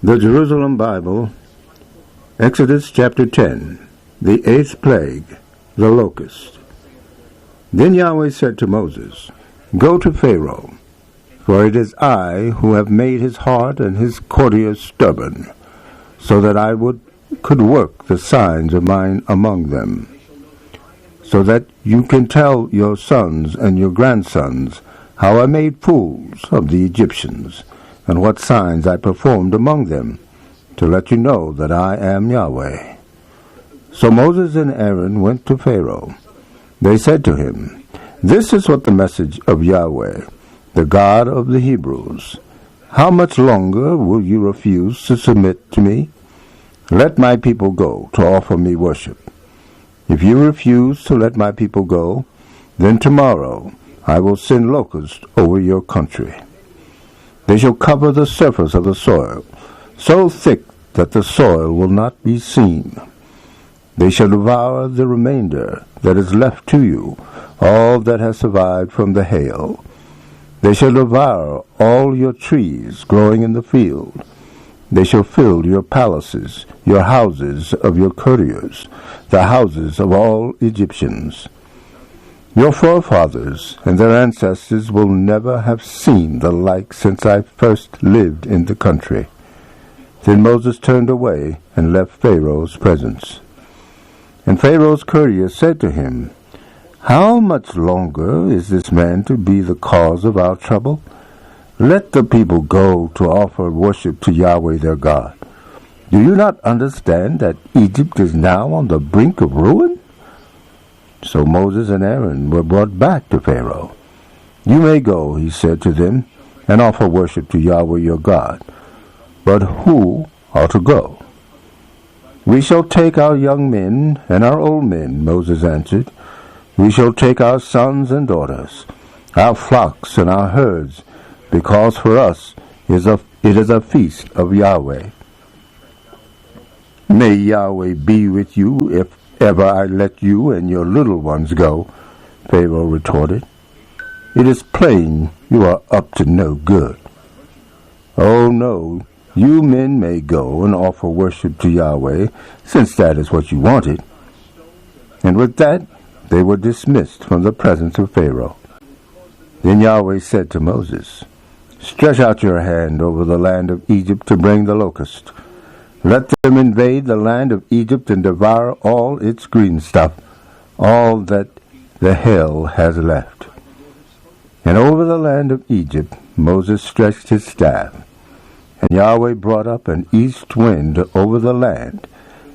The Jerusalem Bible, Exodus chapter 10, the 8th plague, the locust. Then Yahweh said to Moses, Go to Pharaoh, for it is I who have made his heart and his courtiers stubborn, so that I could work the signs of mine among them, so that you can tell your sons and your grandsons how I made fools of the Egyptians, and what signs I performed among them, to let you know that I am Yahweh. So Moses and Aaron went to Pharaoh. They said to him, This is what the message of Yahweh, the God of the Hebrews. How much longer will you refuse to submit to me? Let my people go to offer me worship. If you refuse to let my people go, then tomorrow I will send locusts over your country. They shall cover the surface of the soil, so thick that the soil will not be seen. They shall devour the remainder that is left to you, all that has survived from the hail. They shall devour all your trees growing in the field. They shall fill your palaces, your houses of your courtiers, the houses of all Egyptians. Your forefathers and their ancestors will never have seen the like since I first lived in the country. Then Moses turned away and left Pharaoh's presence. And Pharaoh's courtiers said to him, How much longer is this man to be the cause of our trouble? Let the people go to offer worship to Yahweh their God. Do you not understand that Egypt is now on the brink of ruin? So Moses and Aaron were brought back to Pharaoh. You may go, he said to them, and offer worship to Yahweh your God. But who are to go? We shall take our young men and our old men, Moses answered. We shall take our sons and daughters, our flocks and our herds, because for us it is a feast of Yahweh. May Yahweh be with you if ever I let you and your little ones go, Pharaoh retorted. It is plain you are up to no good. Oh no, you men may go and offer worship to Yahweh, since that is what you wanted. And with that they were dismissed from the presence of Pharaoh. Then Yahweh said to Moses, Stretch out your hand over the land of Egypt to bring the locust. Let them invade the land of Egypt and devour all its green stuff, all that the hail has left. And over the land of Egypt Moses stretched his staff, and Yahweh brought up an east wind over the land,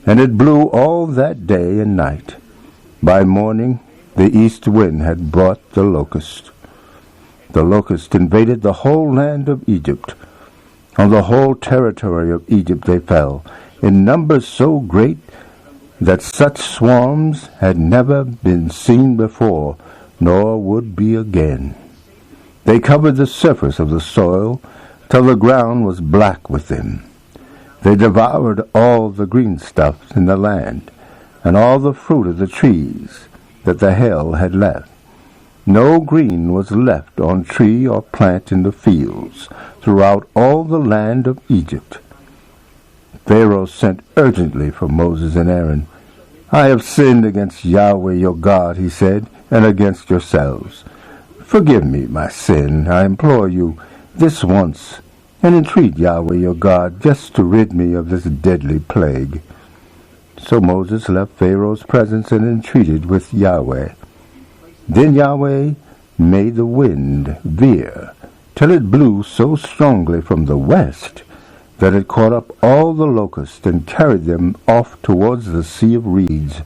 and it blew all that day and night. By morning the east wind had brought the locust. The locust invaded the whole land of Egypt. On the whole territory of Egypt they fell, in numbers so great that such swarms had never been seen before, nor would be again. They covered the surface of the soil till the ground was black with them. They devoured all the green stuff in the land, and all the fruit of the trees that the hail had left. No green was left on tree or plant in the fields throughout all the land of Egypt. Pharaoh sent urgently for Moses and Aaron. I have sinned against Yahweh your God, he said, and against yourselves. Forgive me my sin, I implore you, this once, and entreat Yahweh your God just to rid me of this deadly plague. So Moses left Pharaoh's presence and entreated with Yahweh. Then Yahweh made the wind veer, till it blew so strongly from the west that it caught up all the locusts and carried them off towards the Sea of Reeds.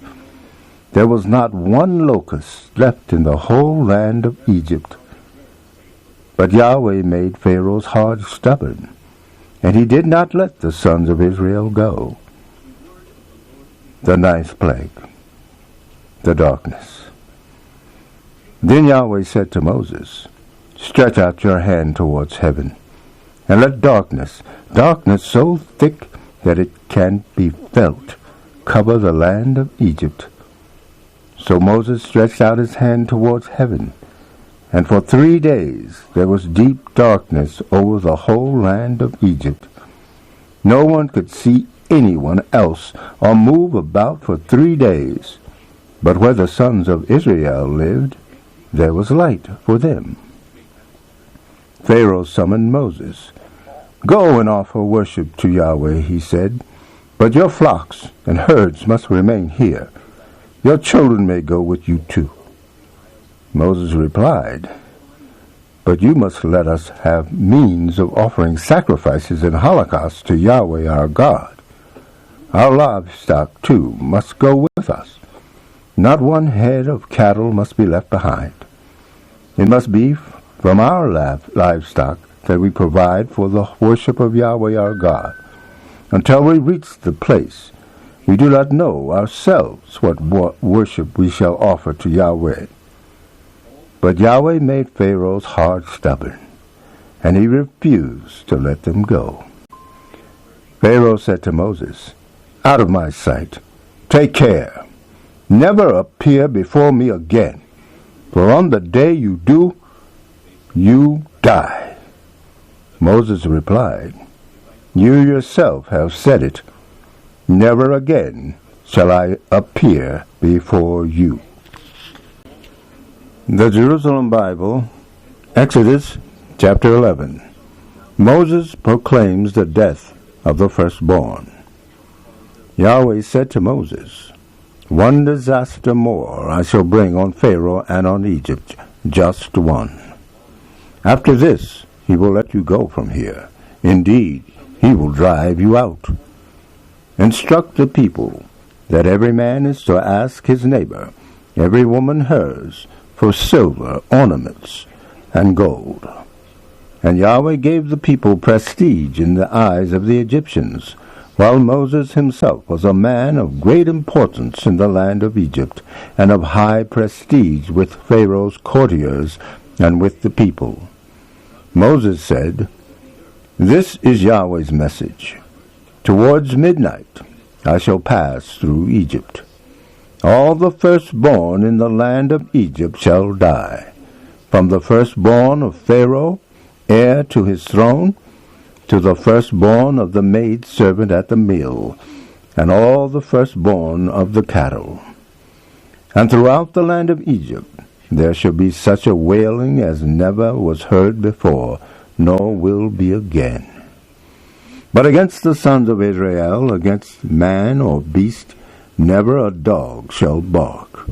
There was not one locust left in the whole land of Egypt. But Yahweh made Pharaoh's heart stubborn, and he did not let the sons of Israel go. The 9th plague, the darkness. Then Yahweh said to Moses, Stretch out your hand towards heaven, and let darkness so thick that it can't be felt, cover the land of Egypt. So Moses stretched out his hand towards heaven, and for 3 days there was deep darkness over the whole land of Egypt. No one could see anyone else or move about for 3 days. But where the sons of Israel lived, there was light for them. Pharaoh summoned Moses. "Go and offer worship to Yahweh," he said, "but your flocks and herds must remain here. Your children may go with you too." Moses replied, "But you must let us have means of offering sacrifices and holocausts to Yahweh our God. Our livestock too must go with us. Not one head of cattle must be left behind. It must be from our livestock that we provide for the worship of Yahweh our God. Until we reach the place, we do not know ourselves what worship we shall offer to Yahweh." But Yahweh made Pharaoh's heart stubborn, and he refused to let them go. Pharaoh said to Moses, "Out of my sight, take care. Never appear before me again, for on the day you do, you die." Moses replied, "You yourself have said it. Never again shall I appear before you." The Jerusalem Bible, Exodus chapter 11. Moses proclaims the death of the firstborn. Yahweh said to Moses, "One disaster more I shall bring on Pharaoh and on Egypt, just one. After this he will let you go from here. Indeed, he will drive you out. Instruct the people that every man is to ask his neighbor, every woman hers, for silver, ornaments, and gold." And Yahweh gave the people prestige in the eyes of the Egyptians, while Moses himself was a man of great importance in the land of Egypt, and of high prestige with Pharaoh's courtiers and with the people. Moses said, "This is Yahweh's message. Towards midnight I shall pass through Egypt. All the firstborn in the land of Egypt shall die, from the firstborn of Pharaoh, heir to his throne, to the firstborn of the maidservant at the mill, and all the firstborn of the cattle. And throughout the land of Egypt there shall be such a wailing as never was heard before, nor will be again. But against the sons of Israel, against man or beast, never a dog shall bark,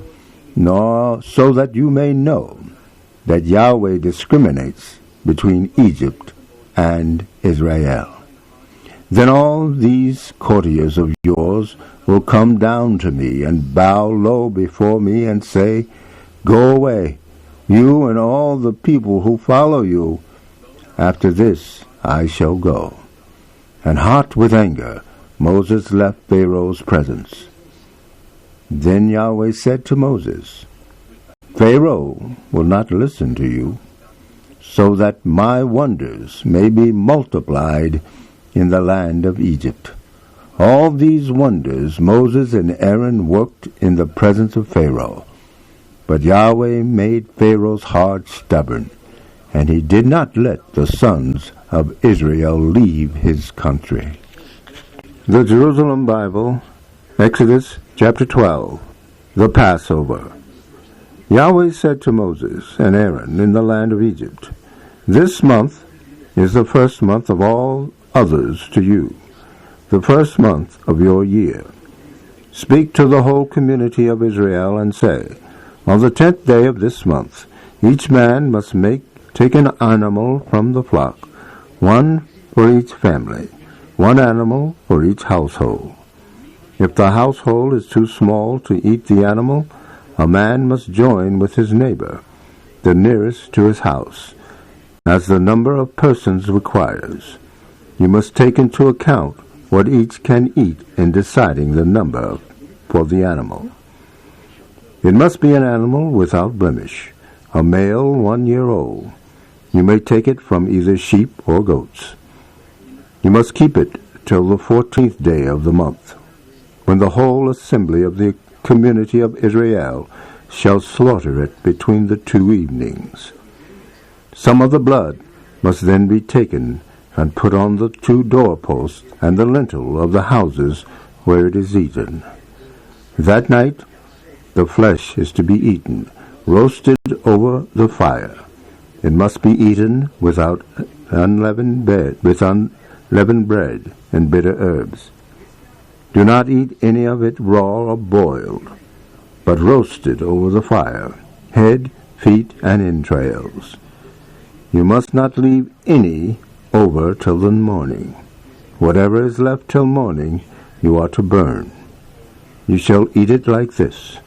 nor so that you may know that Yahweh discriminates between Egypt and Israel. Then all these courtiers of yours will come down to me and bow low before me and say, 'Go away, you and all the people who follow you. After this I shall go.'" And hot with anger, Moses left Pharaoh's presence. Then Yahweh said to Moses, "Pharaoh will not listen to you, so that my wonders may be multiplied in the land of Egypt." All these wonders Moses and Aaron worked in the presence of Pharaoh. But Yahweh made Pharaoh's heart stubborn, and he did not let the sons of Israel leave his country. The Jerusalem Bible, Exodus chapter 12, the Passover. Yahweh said to Moses and Aaron in the land of Egypt, "This month is the first month of all others to you, the first month of your year. Speak to the whole community of Israel and say, on the 10th day of this month, each man must take an animal from the flock, one for each family, one animal for each household. If the household is too small to eat the animal, a man must join with his neighbor, the nearest to his house, as the number of persons requires. You must take into account what each can eat in deciding the number for the animal. It must be an animal without blemish, a male 1 year old. You may take it from either sheep or goats. You must keep it till the 14th day of the month, when the whole assembly of the community of Israel shall slaughter it between the 2 evenings. Some of the blood must then be taken and put on the 2 doorposts and the lintel of the houses where it is eaten. That night the flesh is to be eaten, roasted over the fire. It must be eaten without unleavened bread, with unleavened bread and bitter herbs. Do not eat any of it raw or boiled, but roasted over the fire, head, feet, and entrails. You must not leave any over till the morning. Whatever is left till morning you are to burn. You shall eat it like this,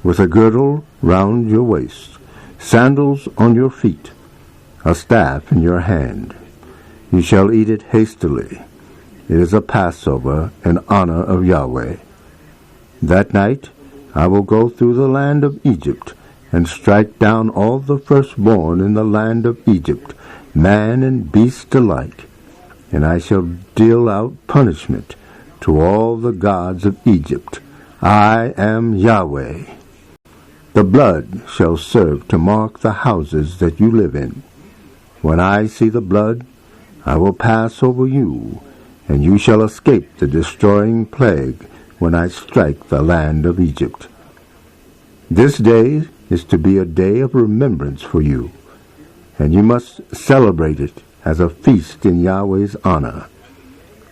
with a girdle round your waist, sandals on your feet, a staff in your hand. You shall eat it hastily. It is a Passover in honor of Yahweh. That night I will go through the land of Egypt and strike down all the firstborn in the land of Egypt, man and beast alike, and I shall deal out punishment to all the gods of Egypt. I am Yahweh. The blood shall serve to mark the houses that you live in. When I see the blood, I will pass over you, and you shall escape the destroying plague when I strike the land of Egypt. This day is to be a day of remembrance for you, and you must celebrate it as a feast in Yahweh's honor.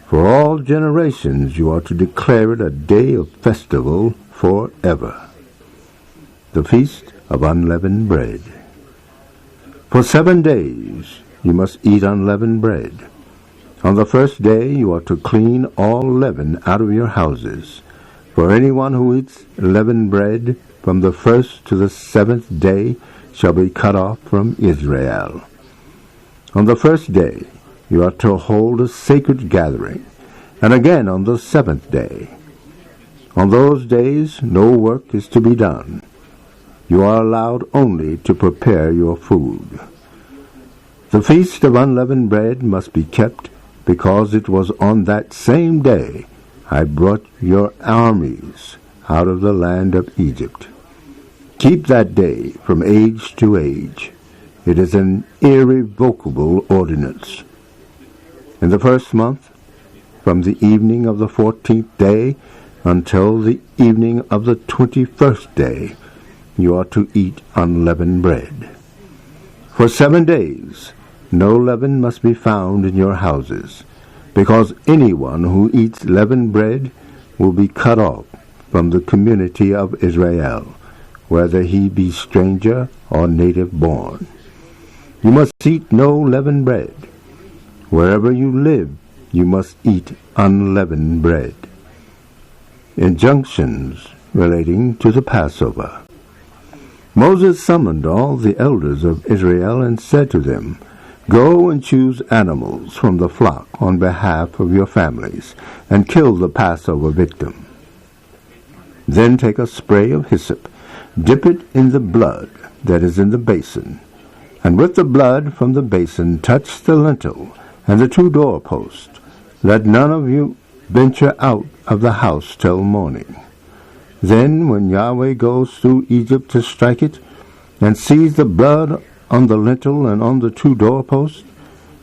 For all generations you are to declare it a day of festival forever. The Feast of Unleavened Bread. For 7 days you must eat unleavened bread. On the first day you are to clean all leaven out of your houses. For anyone who eats leavened bread from the 1st to the 7th day shall be cut off from Israel. On the 1st day you are to hold a sacred gathering, and again on the 7th day. On those days no work is to be done. You are allowed only to prepare your food. The Feast of Unleavened Bread must be kept, because it was on that same day I brought your armies out of the land of Egypt. Keep that day from age to age. It is an irrevocable ordinance. In the 1st month, from the evening of the 14th day until the evening of the 21st day, you are to eat unleavened bread. For 7 days no leaven must be found in your houses, because anyone who eats leavened bread will be cut off from the community of Israel, whether he be stranger or native born. You must eat no leavened bread. Wherever you live, you must eat unleavened bread. Injunctions relating to the Passover. Moses summoned all the elders of Israel and said to them, Go and choose animals from the flock on behalf of your families, and kill the Passover victim. Then take a spray of hyssop, dip it in the blood that is in the basin, and with the blood from the basin touch the lintel and the 2 doorposts. Let none of you venture out of the house till morning. Then, when Yahweh goes through Egypt to strike it, and sees the blood on the lintel and on the 2 doorposts,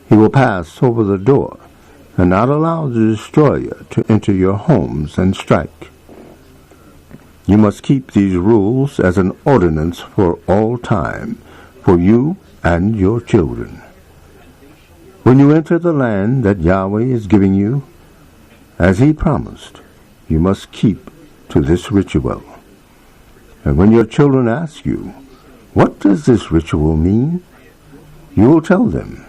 he will pass over the door, and not allow the destroyer to enter your homes and strike. You must keep these rules as an ordinance for all time, for you and your children. When you enter the land that Yahweh is giving you, as he promised, you must keep to this ritual. And when your children ask you, What does this ritual mean? You will tell them,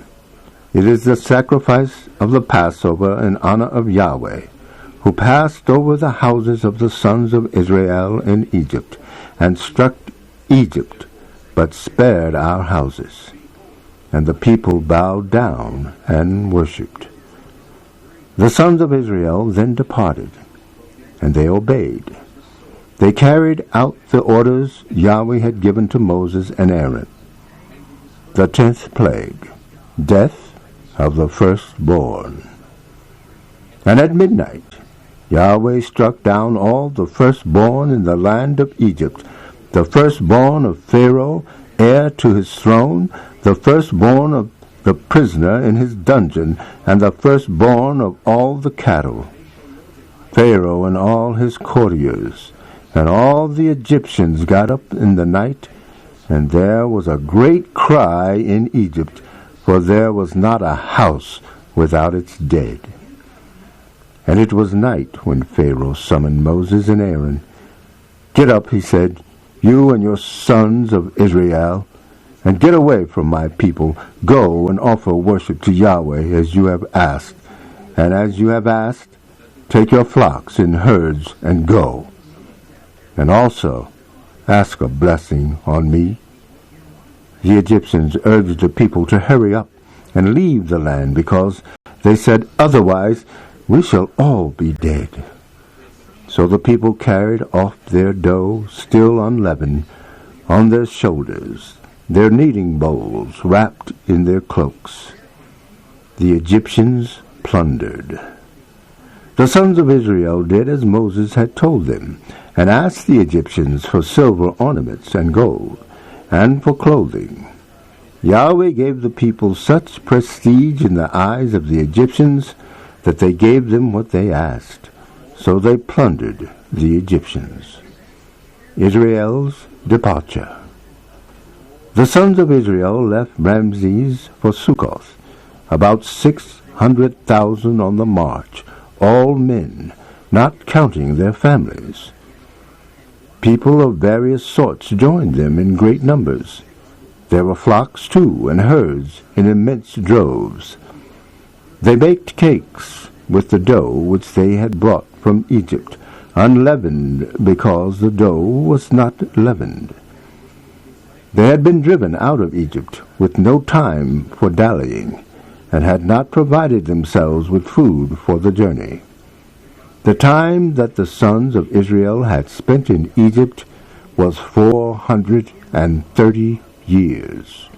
It is the sacrifice of the Passover in honor of Yahweh, who passed over the houses of the sons of Israel in Egypt, and struck Egypt, but spared our houses. And the people bowed down and worshipped. The sons of Israel then departed, and they obeyed. They carried out the orders Yahweh had given to Moses and Aaron. The 10th plague, death of the firstborn. And at midnight Yahweh struck down all the firstborn in the land of Egypt, the firstborn of Pharaoh, heir to his throne, the firstborn of the prisoner in his dungeon, and the firstborn of all the cattle. Pharaoh and all his courtiers and all the Egyptians got up in the night, and there was a great cry in Egypt, for there was not a house without its dead. And it was night when Pharaoh summoned Moses and Aaron. "Get up," he said, "you and your sons of Israel, and get away from my people. Go and offer worship to Yahweh as you have asked. And as you have asked, take your flocks and herds and go. And also ask a blessing on me." The Egyptians urged the people to hurry up and leave the land, because they said, "Otherwise we shall all be dead." So the people carried off their dough, still unleavened, on their shoulders, their kneading bowls wrapped in their cloaks. The Egyptians plundered. The sons of Israel did as Moses had told them, and asked the Egyptians for silver ornaments and gold, and for clothing. Yahweh gave the people such prestige in the eyes of the Egyptians that they gave them what they asked. So they plundered the Egyptians. Israel's departure. The sons of Israel left Ramses for Sukkoth, about 600,000 on the march, all men, not counting their families. People of various sorts joined them in great numbers. There were flocks, too, and herds in immense droves. They baked cakes with the dough which they had brought from Egypt, unleavened, because the dough was not leavened. They had been driven out of Egypt with no time for dallying, and had not provided themselves with food for the journey. The time that the sons of Israel had spent in Egypt was 430 years.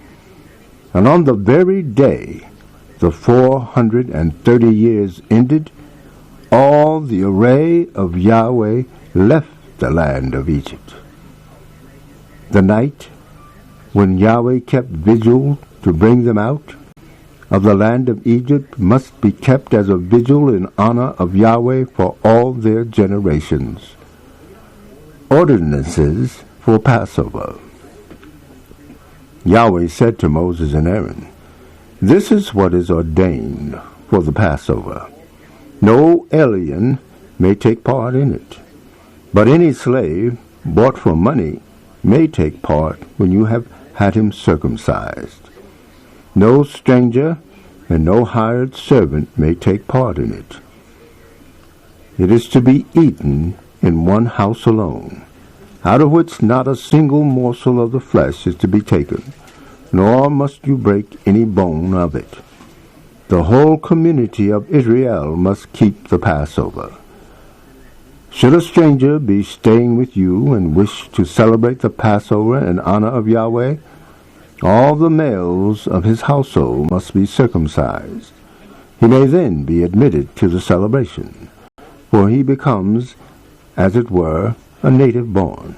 And on the very day the 430 years ended, all the array of Yahweh left the land of Egypt. The night when Yahweh kept vigil to bring them out of the land of Egypt must be kept as a vigil in honor of Yahweh for all their generations. Ordinances for Passover. Yahweh said to Moses and Aaron, "This is what is ordained for the Passover. No alien may take part in it, but any slave bought for money may take part when you have had him circumcised. No stranger and no hired servant may take part in it. It is to be eaten in one house alone, out of which not a single morsel of the flesh is to be taken, nor must you break any bone of it. The whole community of Israel must keep the Passover. Should a stranger be staying with you and wish to celebrate the Passover in honor of Yahweh, all the males of his household must be circumcised. He may then be admitted to the celebration, for he becomes, as it were, a native born.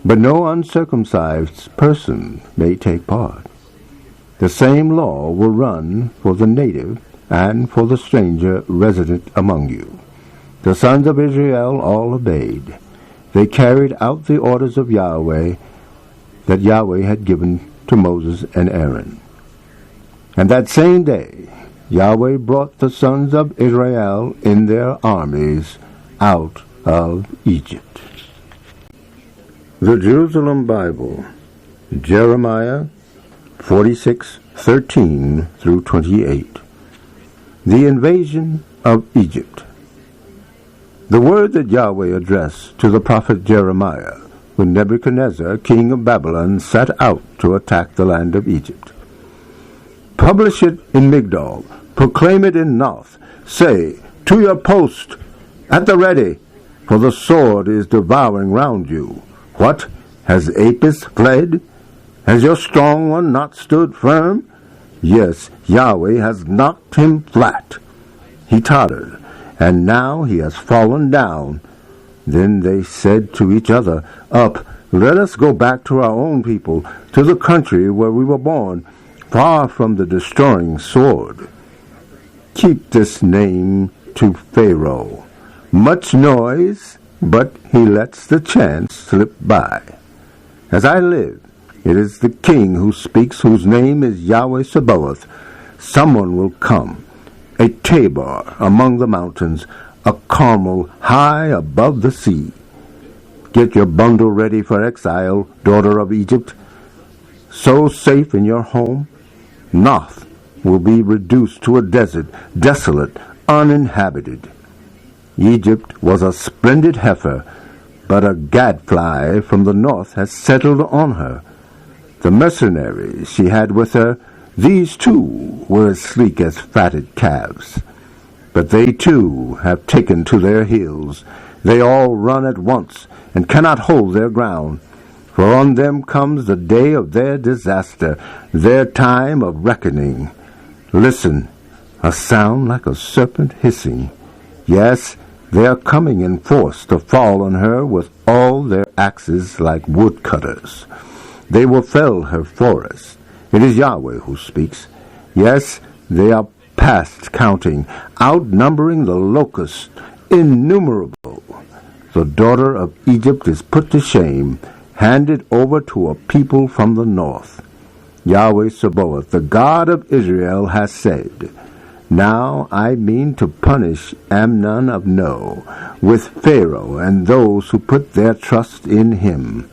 But no uncircumcised person may take part. The same law will run for the native and for the stranger resident among you." The sons of Israel all obeyed. They carried out the orders of Yahweh that Yahweh had given to Moses and Aaron. And that same day Yahweh brought the sons of Israel in their armies out of Egypt. The Jerusalem Bible, Jeremiah 46:13 through 28. The invasion of Egypt. The word that Yahweh addressed to the prophet Jeremiah when Nebuchadnezzar, king of Babylon, set out to attack the land of Egypt. "Publish it in Migdol, proclaim it in Noth, say, to your post, at the ready, for the sword is devouring round you. What? Has Apis fled? Has your strong one not stood firm? Yes, Yahweh has knocked him flat. He tottered, and now he has fallen down." Then they said to each other, "Up, let us go back to our own people, to the country where we were born. far from the destroying sword. Keep this name to Pharaoh. Much noise, but he lets the chance slip by. As I live, it is the king who speaks, whose name is Yahweh Sabaoth. Someone will come, a Tabor among the mountains, a Carmel high above the sea. Get your bundle ready for exile, daughter of Egypt. So safe in your home, Noth will be reduced to a desert, desolate, uninhabited. Egypt was a splendid heifer, but a gadfly from the north has settled on her. The mercenaries she had with her, these too were as sleek as fatted calves. But they too have taken to their heels. They all run at once and cannot hold their ground. For on them comes the day of their disaster, their time of reckoning. Listen, a sound like a serpent hissing. Yes, they are coming in force to fall on her with all their axes like woodcutters. They will fell her forest. It is Yahweh who speaks. Yes, they are past counting, outnumbering the locusts, innumerable. The daughter of Egypt is put to shame, handed over to a people from the north. Yahweh Sabaoth, the God of Israel, has said, Now I mean to punish Amnon of No with Pharaoh and those who put their trust in him.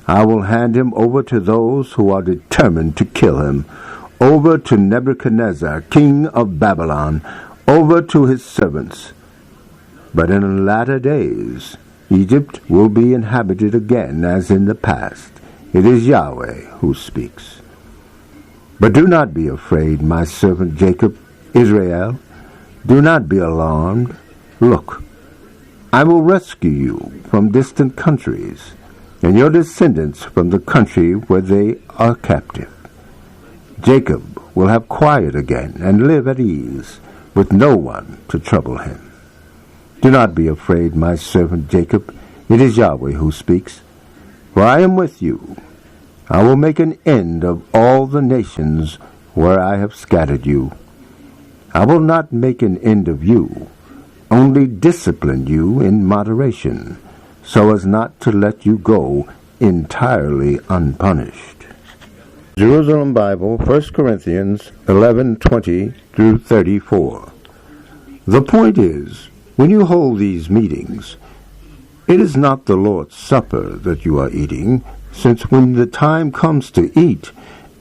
I will hand him over to those who are determined to kill him, over to Nebuchadnezzar, king of Babylon, over to his servants. But in the latter days, Egypt will be inhabited again as in the past. It is Yahweh who speaks. But do not be afraid, my servant Jacob, Israel. Do not be alarmed. Look, I will rescue you from distant countries, and your descendants from the country where they are captive. Jacob will have quiet again and live at ease, with no one to trouble him. Do not be afraid, my servant Jacob. It is Yahweh who speaks. For I am with you. I will make an end of all the nations where I have scattered you. I will not make an end of you, only discipline you in moderation, so as not to let you go entirely unpunished. Jerusalem Bible, 1 Corinthians 11:20 through 34. The point is, when you hold these meetings, it is not the Lord's Supper that you are eating, since when the time comes to eat,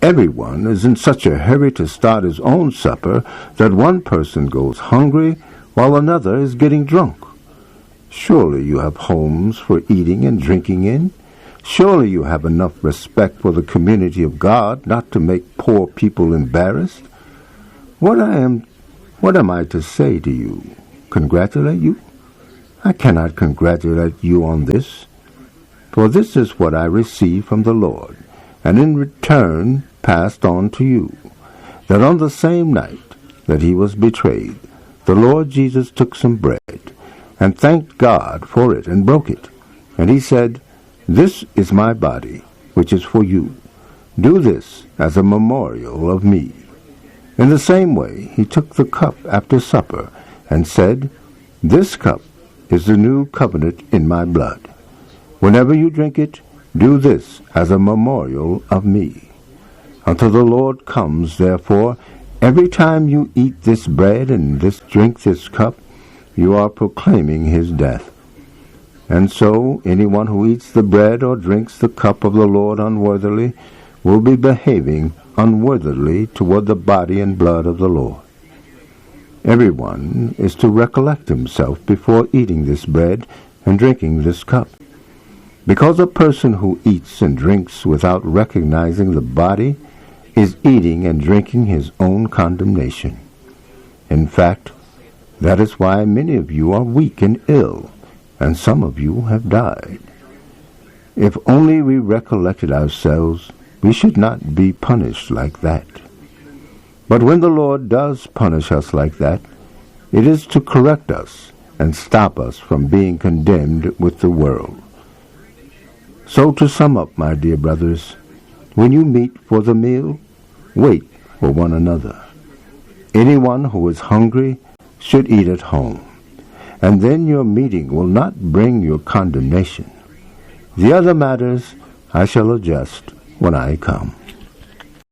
everyone is in such a hurry to start his own supper that one person goes hungry while another is getting drunk. Surely you have homes for eating and drinking in. Surely you have enough respect for the community of God not to make poor people embarrassed. What am I to say to you? Congratulate you? I cannot congratulate you on this, for this is what I received from the Lord, and in return passed on to you, that on the same night that he was betrayed, the Lord Jesus took some bread, and thanked God for it, and broke it. And he said, This is my body, which is for you. Do this as a memorial of me. In the same way he took the cup after supper, and said, This cup is the new covenant in my blood. Whenever you drink it, do this as a memorial of me. Until the Lord comes, therefore, every time you eat this bread and drink this cup, you are proclaiming his death. And so anyone who eats the bread or drinks the cup of the Lord unworthily will be behaving unworthily toward the body and blood of the Lord. Everyone is to recollect himself before eating this bread and drinking this cup. Because a person who eats and drinks without recognizing the body is eating and drinking his own condemnation. In fact, that is why many of you are weak and ill, and some of you have died. If only we recollected ourselves, we should not be punished like that. But when the Lord does punish us like that, it is to correct us and stop us from being condemned with the world. So to sum up, my dear brothers, when you meet for the meal, Wait for one another. Anyone who is hungry should eat at home, and then your meeting will not bring you condemnation. The other matters I shall adjust when I come.